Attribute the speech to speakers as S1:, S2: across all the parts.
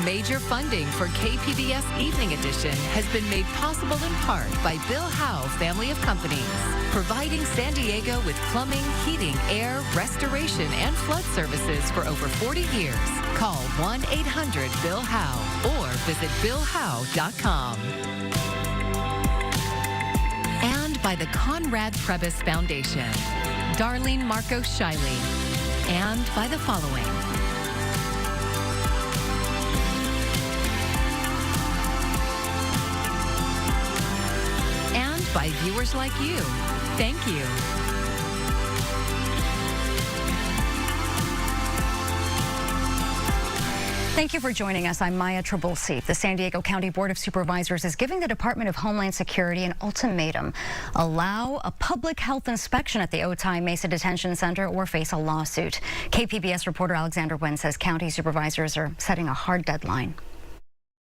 S1: Major funding for KPBS Evening Edition has been made possible in part by Bill Howe Family of Companies, providing San Diego with plumbing, heating, air, restoration, and flood services for over 40 years. Call 1-800-BILL-HOWE or visit BillHowe.com. And by the Conrad Trebas Foundation, Darlene Marcos Shiley, and by the following. By viewers like you. Thank you.
S2: Thank you for joining us. I'm Maya Trabulsi. The San Diego County Board of Supervisors is giving the Department of Homeland Security an ultimatum. Allow a public health inspection at the Otay Mesa Detention Center or face a lawsuit. KPBS reporter Alexander Wen says county supervisors are setting a hard deadline.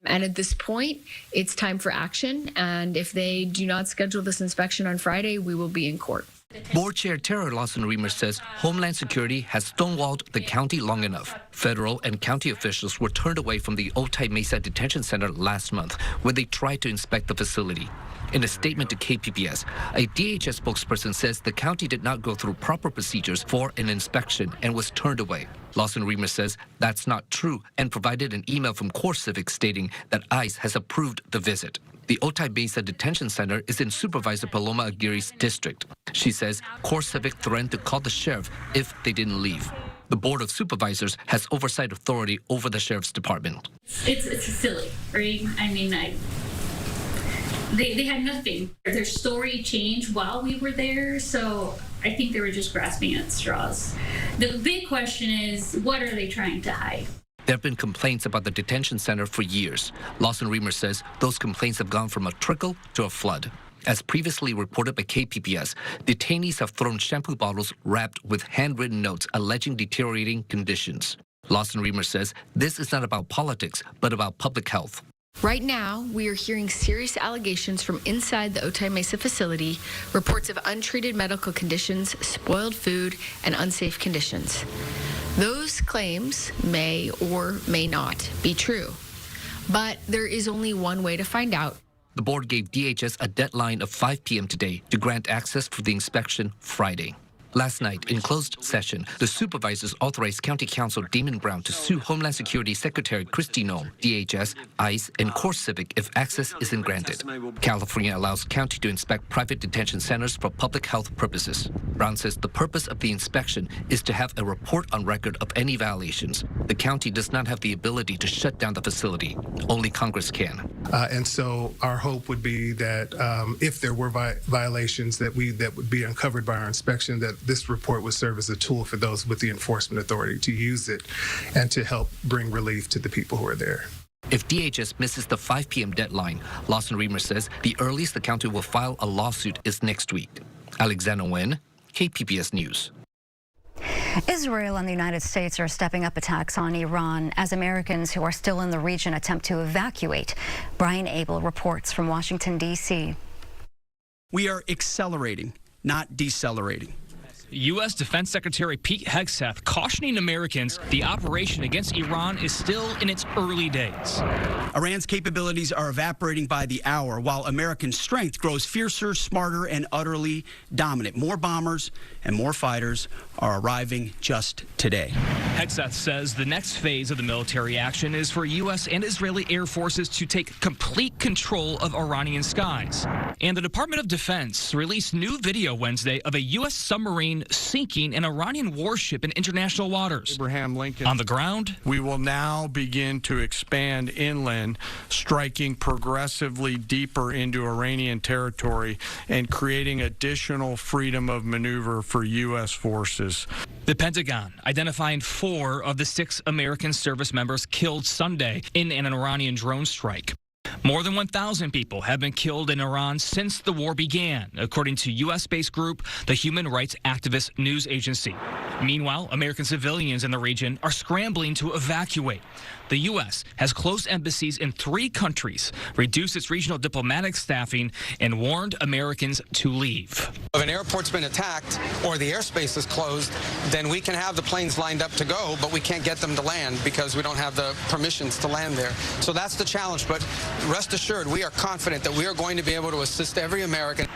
S3: And at this point, it's time for action. And if they do not schedule this inspection on Friday, we will be in court.
S4: Board Chair Tara Lawson-Remer says Homeland Security has stonewalled the county long enough. Federal and county officials were turned away from the Otay Mesa Detention Center last month when they tried to inspect the facility. In a statement to KPBS, a DHS spokesperson says the county did not go through proper procedures for an inspection and was turned away. Lawson-Remer says that's not true and provided an email from CoreCivic stating that ICE has approved the visit. The Otay Mesa Detention Center is in Supervisor Paloma Aguirre's district. She says CoreCivic threatened to call the sheriff if they didn't leave. The Board of Supervisors has oversight authority over the sheriff's department.
S5: It's silly, right? I mean, They had nothing. Their story changed while we were there, so I think they were just grasping at straws. The big question is, what are they trying to hide?
S4: There have been complaints about the detention center for years. Lawson-Remer says those complaints have gone from a trickle to a flood. As previously reported by KPBS, detainees have thrown shampoo bottles wrapped with handwritten notes alleging deteriorating conditions. Lawson-Remer says this is not about politics, but about public health.
S3: Right now, we are hearing serious allegations from inside the Otay Mesa facility, reports of untreated medical conditions, spoiled food, and unsafe conditions. Those claims may or may not be true, but there is only one way to find out.
S4: The board gave DHS a deadline of 5 p.m. today to grant access for the inspection Friday. Last night, in closed session, the supervisors authorized County Counsel Damon Brown to sue Homeland Security Secretary Kristi Noem, DHS, ICE, and CoreCivic if access isn't granted. California allows county to inspect private detention centers for public health purposes. Brown says the purpose of the inspection is to have a report on record of any violations. The county does not have the ability to shut down the facility. Only Congress can.
S6: And so our hope would be that if there were violations that would be uncovered by our inspection, that this report would serve as a tool for those with the enforcement authority to use it and to help bring relief to the people who are there.
S4: If DHS misses the 5 p.m. deadline, Lawson-Remer says the earliest the county will file a lawsuit is next week. Alexander Wen, KPBS News.
S2: Israel and the United States are stepping up attacks on Iran as Americans who are still in the region attempt to evacuate. Brian Abel reports from Washington, D.C.
S7: We are accelerating, not decelerating.
S8: U.S. Defense Secretary Pete Hegseth cautioning Americans the operation against Iran is still in its early days.
S7: Iran's capabilities are evaporating by the hour, while American strength grows fiercer, smarter, and utterly dominant. More bombers and more fighters are arriving just today.
S8: Hegseth says the next phase of the military action is for U.S. and Israeli air forces to take complete control of Iranian skies. And the Department of Defense released new video Wednesday of a U.S. submarine sinking an Iranian warship in international waters.
S9: Abraham Lincoln.
S8: On the ground,
S9: we will now begin to expand inland, striking progressively deeper into Iranian territory and creating additional freedom of maneuver for U.S. forces.
S8: The Pentagon identifying 4 of the 6 American service members killed Sunday in an Iranian drone strike. More than 1,000 people have been killed in Iran since the war began, according to U.S.-based group, the Human Rights Activist News Agency. Meanwhile, American civilians in the region are scrambling to evacuate. The U.S. has closed embassies in 3 countries, reduced its regional diplomatic staffing, and warned Americans to leave.
S10: If an airport's been attacked or the airspace is closed, then we can have the planes lined up to go, but we can't get them to land because we don't have the permissions to land there. So that's the challenge. But rest assured, we are confident that we are going to be able to assist every American.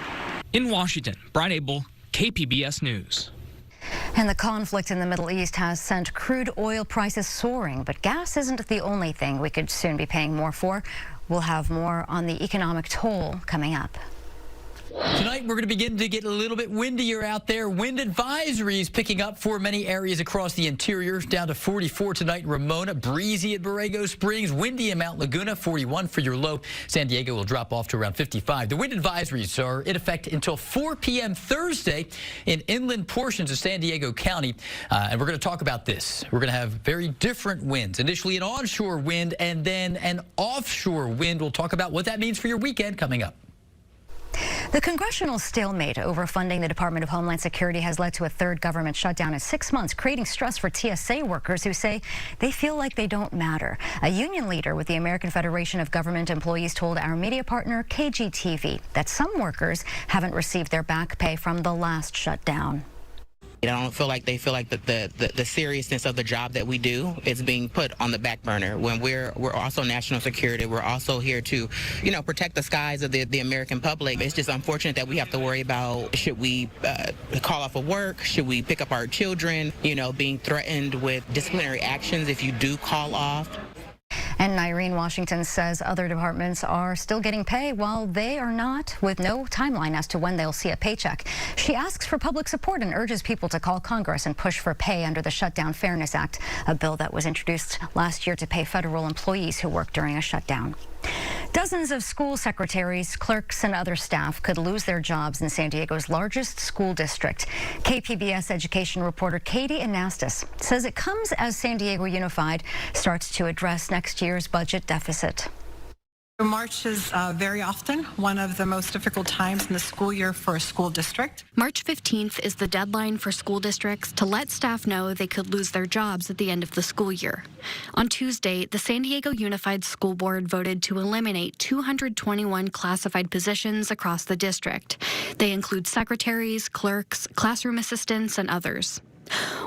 S8: In Washington, Brian Abel, KPBS News.
S2: And the conflict in the Middle East has sent crude oil prices soaring, but gas isn't the only thing we could soon be paying more for. We'll have more on the economic toll coming up.
S11: Tonight, we're going to begin to get a little bit windier out there. Wind advisories picking up for many areas across the interior. Down to 44 tonight in Ramona. Breezy at Borrego Springs. Windy in Mount Laguna. 41 for your low. San Diego will drop off to around 55. The wind advisories are in effect until 4 p.m. Thursday in inland portions of San Diego County. And we're going to talk about this. We're going to have very different winds. Initially an onshore wind and then an offshore wind. We'll talk about what that means for your weekend coming up.
S2: The congressional stalemate over funding the Department of Homeland Security has led to a third government shutdown in 6 months, creating stress for TSA workers who say they feel like they don't matter. A union leader with the American Federation of Government Employees told our media partner KGTV that some workers haven't received their back pay from the last shutdown.
S12: I don't feel like they feel like the seriousness of the job that we do is being put on the back burner. When we're also national security, we're also here to, protect the skies of the American public. It's just unfortunate that we have to worry about, should we call off of work? Should we pick up our children? Being threatened with disciplinary actions if you do call off.
S2: And Irene Washington says other departments are still getting pay while they are not, with no timeline as to when they'll see a paycheck. She asks for public support and urges people to call Congress and push for pay under the Shutdown Fairness Act, a bill that was introduced last year to pay federal employees who work during a shutdown. Dozens of school secretaries, clerks, and other staff could lose their jobs in San Diego's largest school district. KPBS education reporter Katie Anastas says it comes as San Diego Unified starts to address next year's budget deficit.
S13: March is very often one of the most difficult times in the school year for a school district.
S14: March 15th is the deadline for school districts to let staff know they could lose their jobs at the end of the school year. On Tuesday, the San Diego Unified School Board voted to eliminate 221 classified positions across the district. They include secretaries, clerks, classroom assistants, and others.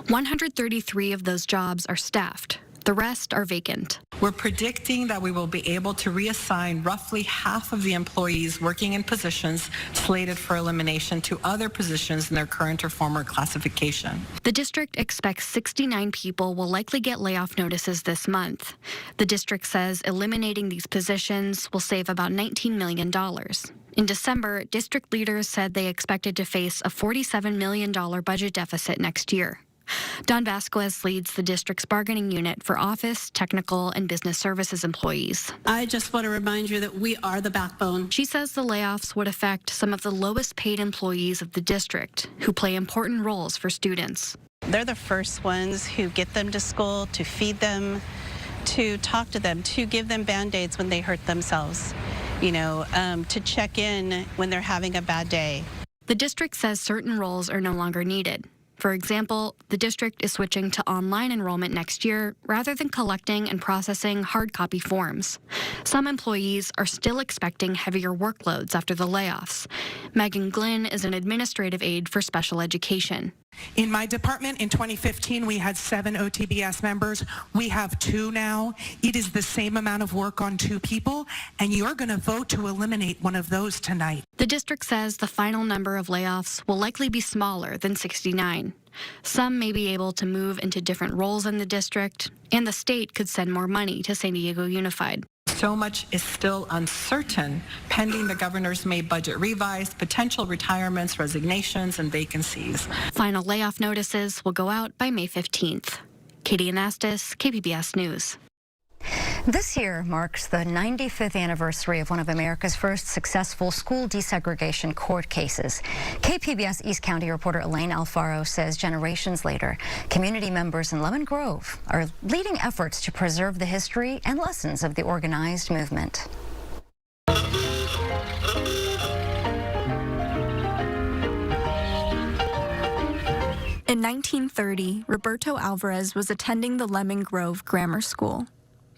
S14: 133 of those jobs are staffed. The rest are vacant.
S13: We're predicting that we will be able to reassign roughly half of the employees working in positions slated for elimination to other positions in their current or former classification.
S14: The district expects 69 people will likely get layoff notices this month. The district says eliminating these positions will save about $19 million. In December, district leaders said they expected to face a $47 million budget deficit next year. Don Vasquez leads the district's bargaining unit for office, technical, and business services employees.
S15: I just want to remind you that we are the backbone.
S14: She says the layoffs would affect some of the lowest paid employees of the district, who play important roles for students.
S15: They're the first ones who get them to school, to feed them, to talk to them, to give them Band-Aids when they hurt themselves, to check in when they're having a bad day.
S14: The district says certain roles are no longer needed. For example, the district is switching to online enrollment next year rather than collecting and processing hard copy forms. Some employees are still expecting heavier workloads after the layoffs. Megan Glynn is an administrative aide for special education.
S13: In my department in 2015, we had 7 OTBS members. We have 2 now. It is the same amount of work on 2 people, and you're going to vote to eliminate one of those tonight.
S14: The district says the final number of layoffs will likely be smaller than 69. Some may be able to move into different roles in the district, and the state could send more money to San Diego Unified.
S13: So much is still uncertain, pending the governor's May budget revised, potential retirements, resignations, and vacancies.
S14: Final layoff notices will go out by May 15th. Katie Anastas, KPBS News.
S2: This year marks the 95th anniversary of one of America's first successful school desegregation court cases. KPBS East County reporter Elaine Alfaro says generations later, community members in Lemon Grove are leading efforts to preserve the history and lessons of the organized movement.
S16: In 1930, Roberto Alvarez was attending the Lemon Grove Grammar School.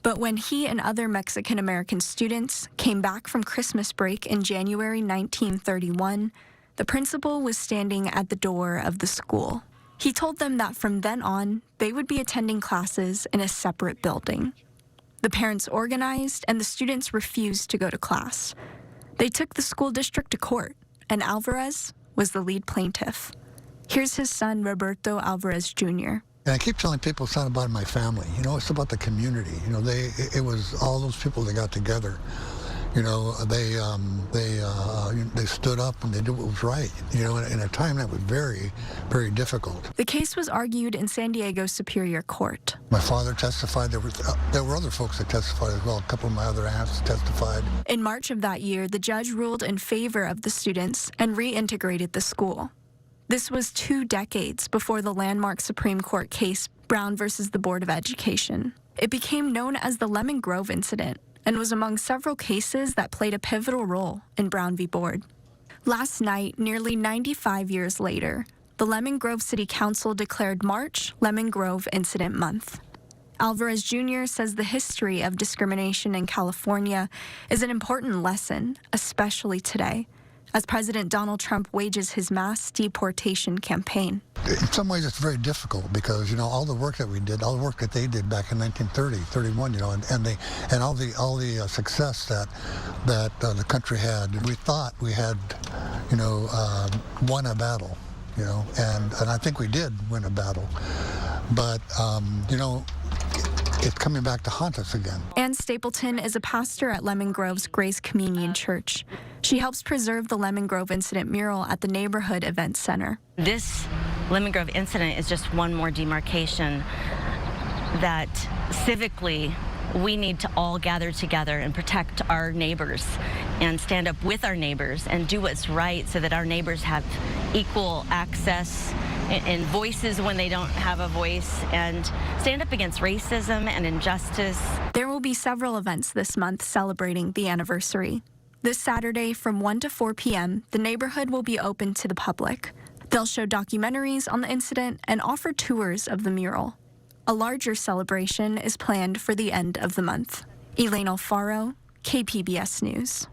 S16: But when he and other Mexican-American students came back from Christmas break in January 1931, the principal was standing at the door of the school. He told them that from then on, they would be attending classes in a separate building. The parents organized, and the students refused to go to class. They took the school district to court, and Alvarez was the lead plaintiff. Here's his son, Roberto Alvarez Jr.
S17: And I keep telling people it's not about my family. You know, it's about the community. You know, it was all those people that got together. You know, they stood up and they did what was right. You know, in a time that was very, very difficult.
S16: The case was argued in San Diego Superior Court.
S17: My father testified. There were other folks that testified as well. A couple of my other aunts testified.
S16: In March of that year, the judge ruled in favor of the students and reintegrated the school. This was 2 decades before the landmark Supreme Court case Brown versus the Board of Education. It became known as the Lemon Grove incident and was among several cases that played a pivotal role in Brown v. Board. Last night, nearly 95 years later, the Lemon Grove City Council declared March Lemon Grove Incident Month. Alvarez Jr. says the history of discrimination in California is an important lesson, especially today, as President Donald Trump wages his mass deportation campaign.
S17: In some ways, it's very difficult because, you know, all the work that we did, all the work that they did back in 1930, 31, you know, and all the success that the country had. We thought we had, you know, won a battle, you know, and I think we did win a battle. But, you know, it's coming back to haunt us again.
S16: Ann Stapleton is a pastor at Lemon Grove's Grace Communion Church. She helps preserve the Lemon Grove incident mural at the Neighborhood Event Center.
S18: This Lemon Grove incident is just one more demarcation that civically we need to all gather together and protect our neighbors and stand up with our neighbors and do what's right so that our neighbors have equal access and voices when they don't have a voice, and stand up against racism and injustice.
S16: There will be several events this month celebrating the anniversary. This Saturday from 1 to 4 p.m., the neighborhood will be open to the public. They'll show documentaries on the incident and offer tours of the mural. A larger celebration is planned for the end of the month. Elaine Alfaro, KPBS News.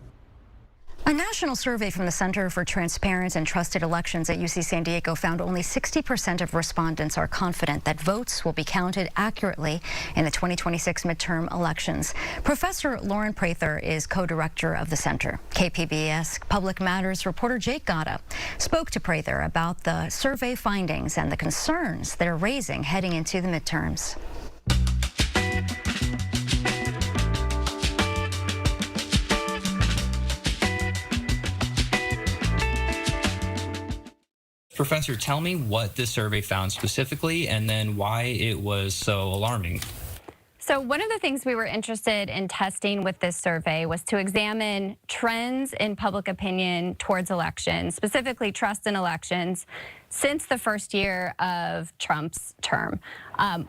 S2: A national survey from the Center for Transparent and Trusted Elections at UC San Diego found only 60% of respondents are confident that votes will be counted accurately in the 2026 midterm elections. Professor Lauren Prather is co-director of the center. KPBS Public Matters reporter Jake Gatta spoke to Prather about the survey findings and the concerns they're raising heading into the midterms.
S19: Professor, tell me what this survey found specifically and then why it was so alarming.
S20: So one of the things we were interested in testing with this survey was to examine trends in public opinion towards elections, specifically trust in elections, since the first year of Trump's term.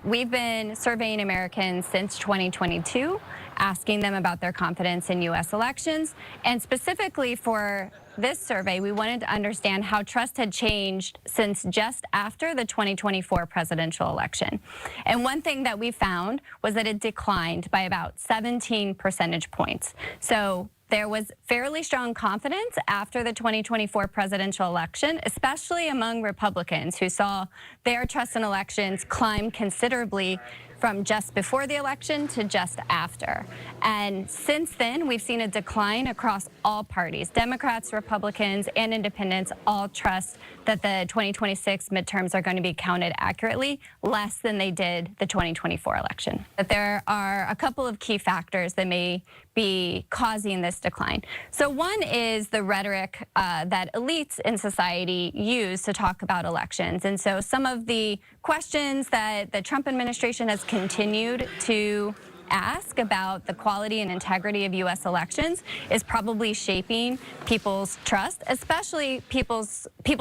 S20: We've been surveying Americans since 2022, asking them about their confidence in U.S. elections, and specifically for this survey, we wanted to understand how trust had changed since just after the 2024 presidential election. And one thing that we found was that it declined by about 17 percentage points. So there was fairly strong confidence after the 2024 presidential election, especially among Republicans who saw their trust in elections climb considerably from just before the election to just after. And since then, we've seen a decline across all parties. Democrats, Republicans, and independents all trust that the 2026 midterms are going to be counted accurately, less than they did the 2024 election. But there are a couple of key factors that may be causing this decline. So one is the rhetoric that elites in society use to talk about elections. And so some of the questions that the Trump administration has continued to ask about the quality and integrity of U.S. elections is probably shaping people's trust, especially people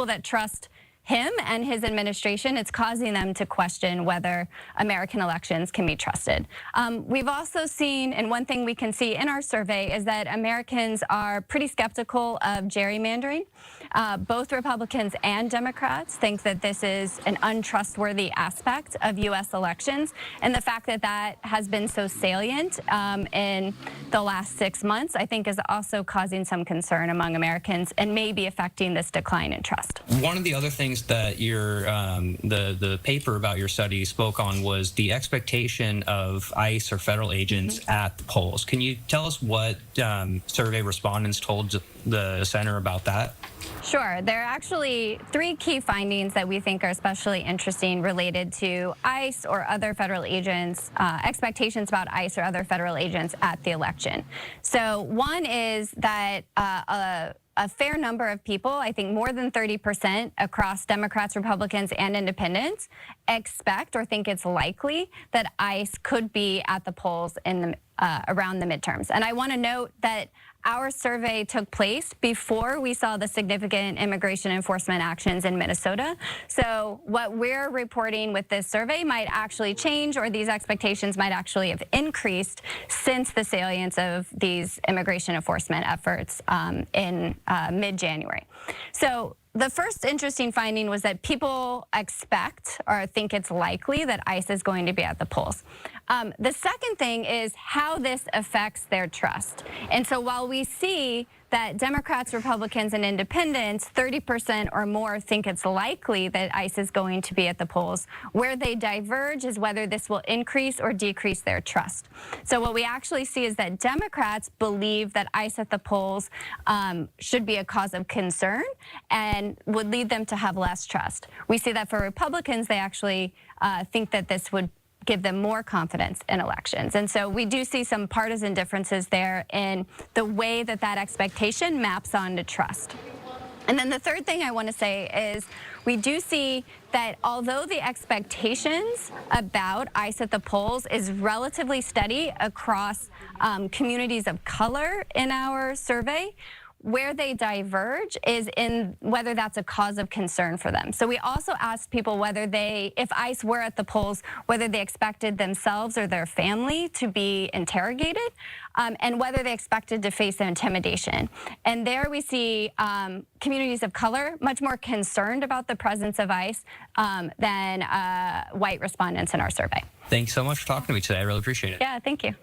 S20: that trust him and his administration. It's causing them to question whether American elections can be trusted. We've also seen, and one thing we can see in our survey is that Americans are pretty skeptical of gerrymandering. Both Republicans and Democrats think that this is an untrustworthy aspect of U.S. elections, and the fact that that has been so salient in the last 6 months, I think, is also causing some concern among Americans and may be affecting this decline in trust.
S19: One of the other things that your the paper about your study spoke on was the expectation of ICE or federal agents at the polls. Can you tell us what survey respondents told the center about that?
S20: Sure. There are actually 3 key findings that we think are especially interesting related to ICE or other federal agents, expectations about ICE or other federal agents at the election. So one is that a fair number of people, I think more than 30% across Democrats, Republicans, and independents, expect or think it's likely that ICE could be at the polls in the, around the midterms. And I want to note that our survey took place before we saw the significant immigration enforcement actions in Minnesota. So what we're reporting with this survey might actually change, or these expectations might actually have increased since the salience of these immigration enforcement efforts in mid-January. So the first interesting finding was that people expect or think it's likely that ICE is going to be at the polls. The second thing is how this affects their trust. And so while we see that Democrats, Republicans, and independents, 30% or more, think it's likely that ICE is going to be at the polls, where they diverge is whether this will increase or decrease their trust. So what we actually see is that Democrats believe that ICE at the polls should be a cause of concern and would lead them to have less trust. We see that for Republicans, they actually think that this would give them more confidence in elections. And so we do see some partisan differences there in the way that that expectation maps onto trust. And then the third thing I want to say is we do see that although the expectations about ICE at the polls is relatively steady across communities of color in our survey, where they diverge is in whether that's a cause of concern for them. So we also asked people whether they, if ICE were at the polls, whether they expected themselves or their family to be interrogated, and whether they expected to face intimidation. And there we see communities of color much more concerned about the presence of ICE than white respondents in our survey.
S19: Thanks so much for talking to me today. I really appreciate it.
S20: Yeah, thank you.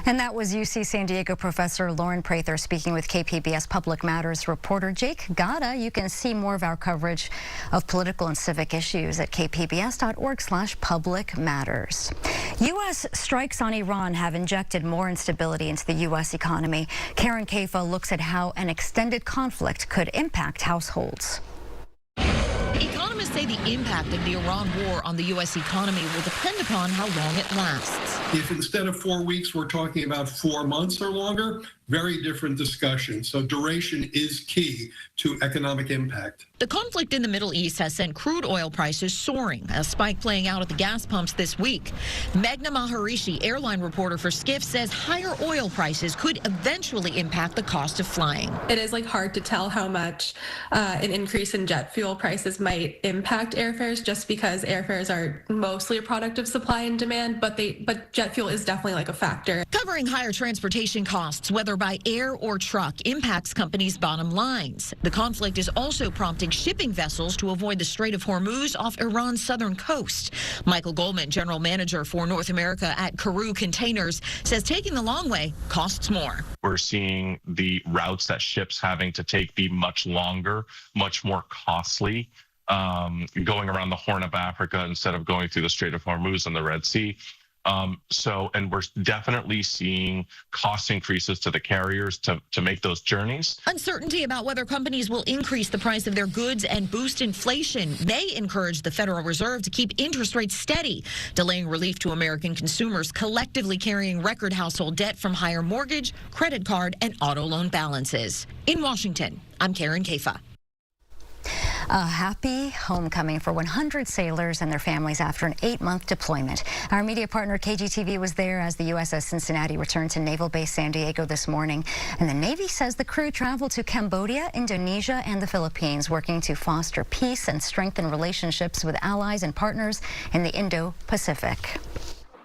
S2: And that was UC San Diego professor Lauren Prather speaking with KPBS Public Matters reporter Jake Gata. You can see more of our coverage of political and civic issues at kpbs.org/publicmatters. U.S. strikes on Iran have injected more instability into the U.S. economy. Karen Kafa looks at how an extended conflict could impact households.
S21: Economists say the impact of the Iran war on the U.S. economy will depend upon how long it lasts.
S22: If instead of 4 weeks, we're talking about 4 months or longer, very different discussion. So duration is key to economic impact.
S21: The conflict in the Middle East has sent crude oil prices soaring, a spike playing out at the gas pumps this week. Meghna Maharishi, airline reporter for Skift, says higher oil prices could eventually impact the cost of flying.
S23: It is hard to tell how much an increase in jet fuel prices might impact airfares, just because airfares are mostly a product of supply and demand, but jet fuel is definitely a factor.
S21: Covering higher transportation costs, whether by air or truck, impacts companies' bottom lines. The conflict is also prompting shipping vessels to avoid the Strait of Hormuz off Iran's southern coast. Michael Goldman, general manager for North America at Karu Containers, says taking the long way costs more.
S24: We're seeing the routes that ships having to take be much longer, much more costly, going around the Horn of Africa instead of going through the Strait of Hormuz and the Red Sea. And we're definitely seeing cost increases to the carriers to make those journeys.
S21: Uncertainty about whether companies will increase the price of their goods and boost inflation may encourage the Federal Reserve to keep interest rates steady, delaying relief to American consumers collectively carrying record household debt from higher mortgage, credit card, and auto loan balances. In Washington, I'm Karen Kafa.
S2: A happy homecoming for 100 sailors and their families after an 8-month deployment. Our media partner KGTV was there as the USS Cincinnati returned to Naval Base San Diego this morning. And the Navy says the crew traveled to Cambodia, Indonesia, and the Philippines, working to foster peace and strengthen relationships with allies and partners in the Indo-Pacific.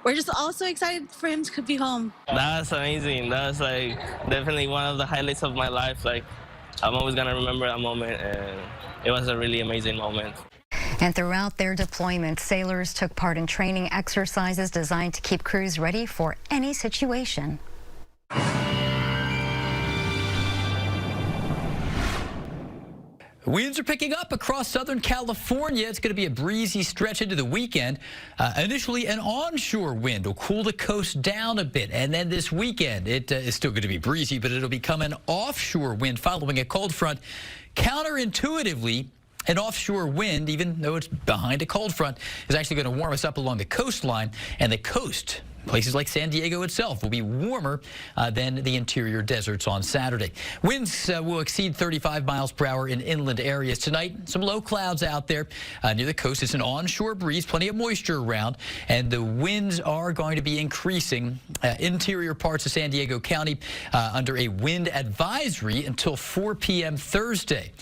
S25: We're just all so excited for him to be home.
S26: That's amazing. That's definitely one of the highlights of my life.
S1: I'm always going to remember that moment, and it was a really amazing moment.
S2: And throughout their deployment, sailors took part in training exercises designed to keep crews ready for any situation.
S11: Winds are picking up across Southern California. It's going to be a breezy stretch into the weekend. Initially, an onshore wind will cool the coast down a bit. And then this weekend, it is still going to be breezy, but it'll become an offshore wind following a cold front. Counterintuitively, an offshore wind, even though it's behind a cold front, is actually going to warm us up along the coastline. And the coast, places like San Diego itself, will be warmer than the interior deserts on Saturday. Winds will exceed 35 miles per hour in inland areas tonight. Some low clouds out there near the coast. It's an onshore breeze, plenty of moisture around, and the winds are going to be increasing. Interior parts of San Diego County under a wind advisory until 4 p.m. Thursday.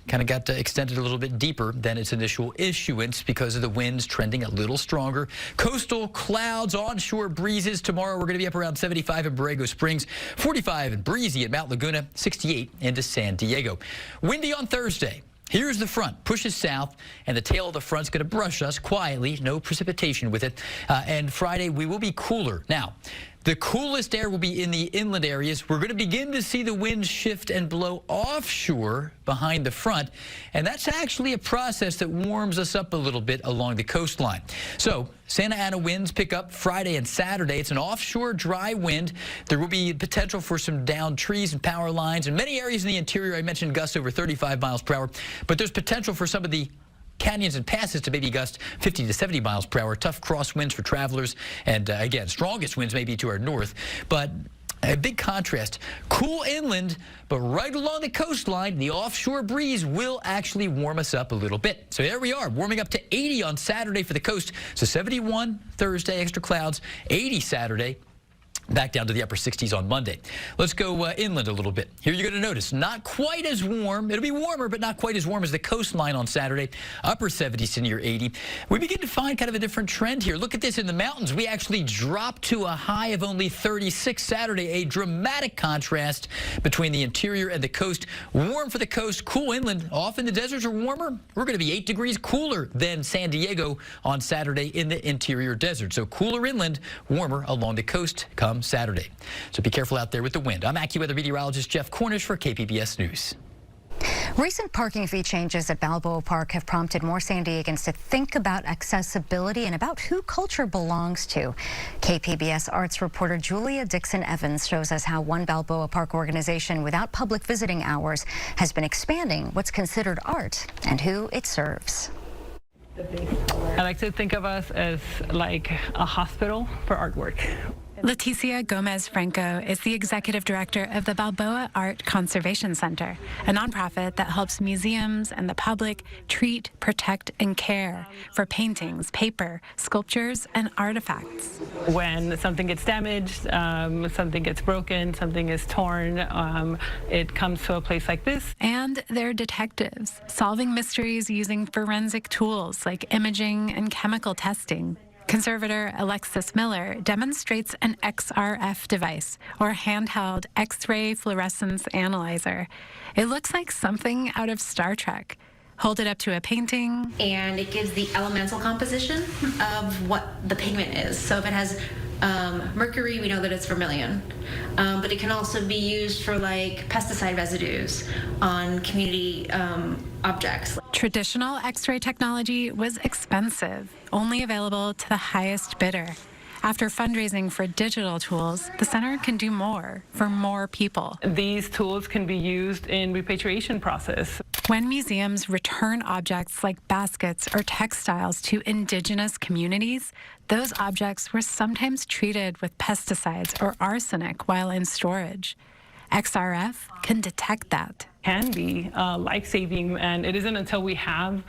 S11: Kind of got extended a little bit deeper than its initial issuance because of the winds trending a little stronger. Coastal clouds, onshore breezes. Tomorrow we're going to be up around 75 in Borrego Springs, 45 and breezy at Mount Laguna, 68 into San Diego. Windy on Thursday. Here's the front, pushes south, and the tail of the front's going to brush us quietly, no precipitation with it. And Friday, we will be cooler. Now, the coolest air will be in the inland areas. We're going to begin to see the winds shift and blow offshore behind the front, and that's actually a process that warms us up a little bit along the coastline. So Santa Ana winds pick up Friday and Saturday. It's an offshore dry wind. There will be potential for some downed trees and power lines. In many areas in the interior, I mentioned gusts over 35 miles per hour, but there's potential for some of the canyons and passes to maybe gust 50 to 70 miles per hour. Tough crosswinds for travelers. And again, strongest winds maybe to our north. But a big contrast. Cool inland, but right along the coastline, the offshore breeze will actually warm us up a little bit. So there we are, warming up to 80 on Saturday for the coast. So 71 Thursday, extra clouds, 80 Saturday. Back down to the upper 60s on Monday. Let's go inland a little bit. Here you're going to notice not quite as warm. It'll be warmer, but not quite as warm as the coastline on Saturday. Upper 70s to near 80. We begin to find kind of a different trend here. Look at this in the mountains. We actually dropped to a high of only 36 Saturday. A dramatic contrast between the interior and the coast. Warm for the coast, cool inland. Off in the deserts are warmer. We're going to be 8 degrees cooler than San Diego on Saturday in the interior desert. So cooler inland, warmer along the coast come Saturday. So be careful out there with the wind. I'm AccuWeather meteorologist Jeff Cornish for KPBS News.
S2: Recent parking fee changes at Balboa Park have prompted more San Diegans to think about accessibility and about who culture belongs to. KPBS arts reporter Julia Dixon-Evans shows us how one Balboa Park organization without public visiting hours has been expanding what's considered art and who it serves.
S3: I like to think of us as like a hospital for artwork.
S4: Leticia Gomez-Franco is the executive director of the Balboa Art Conservation Center, a nonprofit that helps museums and the public treat, protect, and care for paintings, paper, sculptures, and artifacts.
S3: When something gets damaged, something gets broken, something is torn, it comes to a place like this.
S4: And they're detectives, solving mysteries using forensic tools like imaging and chemical testing. Conservator Alexis Miller demonstrates an XRF device, or handheld X-ray fluorescence analyzer. It looks like something out of Star Trek. Hold it up to a painting,
S5: and it gives the elemental composition of what the pigment is. So if it has mercury, we know that it's vermilion. But it can also be used for like pesticide residues on community objects.
S4: Traditional X-ray technology was expensive, only available to the highest bidder. After fundraising for digital tools, the center can do more for more people.
S3: These tools can be used in repatriation process.
S4: When museums return objects like baskets or textiles to indigenous communities, those objects were sometimes treated with pesticides or arsenic while in storage. XRF can detect that.
S3: Can be life-saving, and it isn't until we have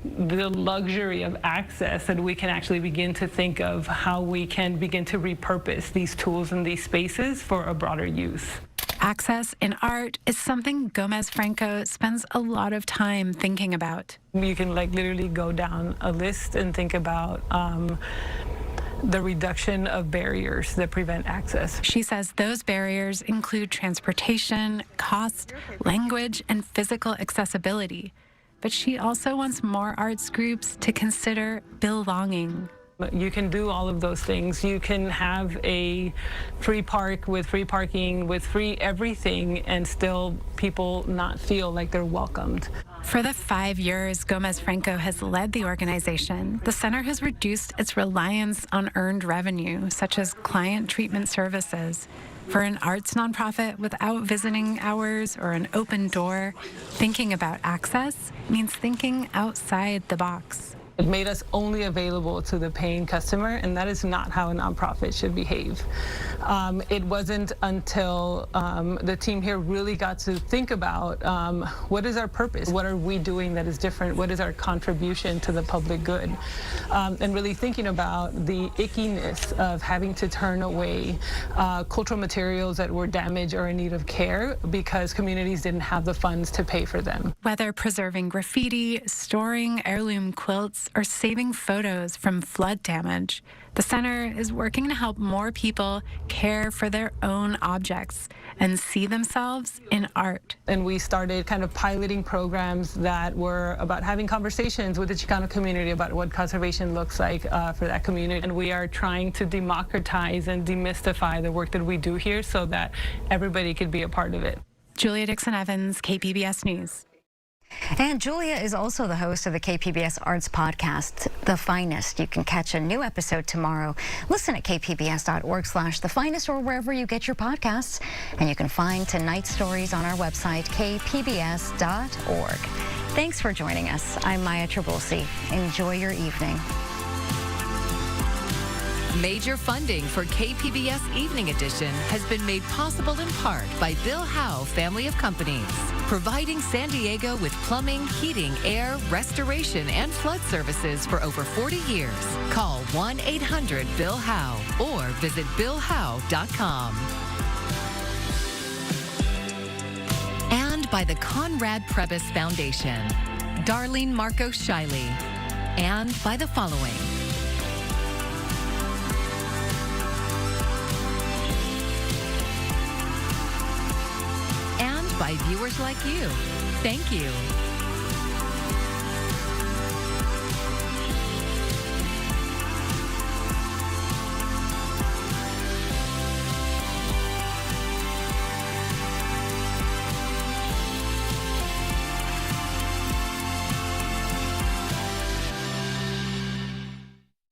S3: the luxury of access that we can actually begin to think of how we can begin to repurpose these tools and these spaces for a broader use.
S4: Access in art is something Gomez-Franco spends a lot of time thinking about.
S3: You can like literally go down a list and think about the reduction of barriers that prevent access.
S4: She says those barriers include transportation, cost, language, and physical accessibility. But she also wants more arts groups to consider belonging.
S3: You can do all of those things. You can have a free park with free parking, with free everything, and still people not feel like they're welcomed.
S4: For the 5 years Gomez Franco has led the organization, the center has reduced its reliance on earned revenue, such as client treatment services. For an arts nonprofit without visiting hours or an open door, thinking about access means thinking outside the box.
S3: It made us only available to the paying customer, and that is not how a nonprofit should behave. It wasn't until the team here really got to think about what is our purpose? What are we doing that is different? What is our contribution to the public good? And really thinking about the ickiness of having to turn away cultural materials that were damaged or in need of care because communities didn't have the funds to pay for them.
S4: Whether preserving graffiti, storing heirloom quilts, or saving photos from flood damage, the center is working to help more people care for their own objects and see themselves in art.
S3: And we started kind of piloting programs that were about having conversations with the Chicano community about what conservation looks like for that community. And we are trying to democratize and demystify the work that we do here so that everybody could be a part of it.
S4: Julia Dixon-Evans, KPBS News.
S2: And Julia is also the host of the KPBS Arts podcast, The Finest. You can catch a new episode tomorrow. Listen at kpbs.org/The Finest or wherever you get your podcasts. And you can find tonight's stories on our website, kpbs.org. Thanks for joining us. I'm Maya Trabulsi. Enjoy your evening.
S6: Major funding for KPBS Evening Edition has been made possible in part by Bill Howe Family of Companies, providing San Diego with plumbing, heating, air, restoration, and flood services for over 40 years. Call 1-800-BILL-HOWE or visit billhowe.com. And by the Conrad Prebys Foundation, Darlene Marco Shiley, and by the following. By viewers like you. Thank you.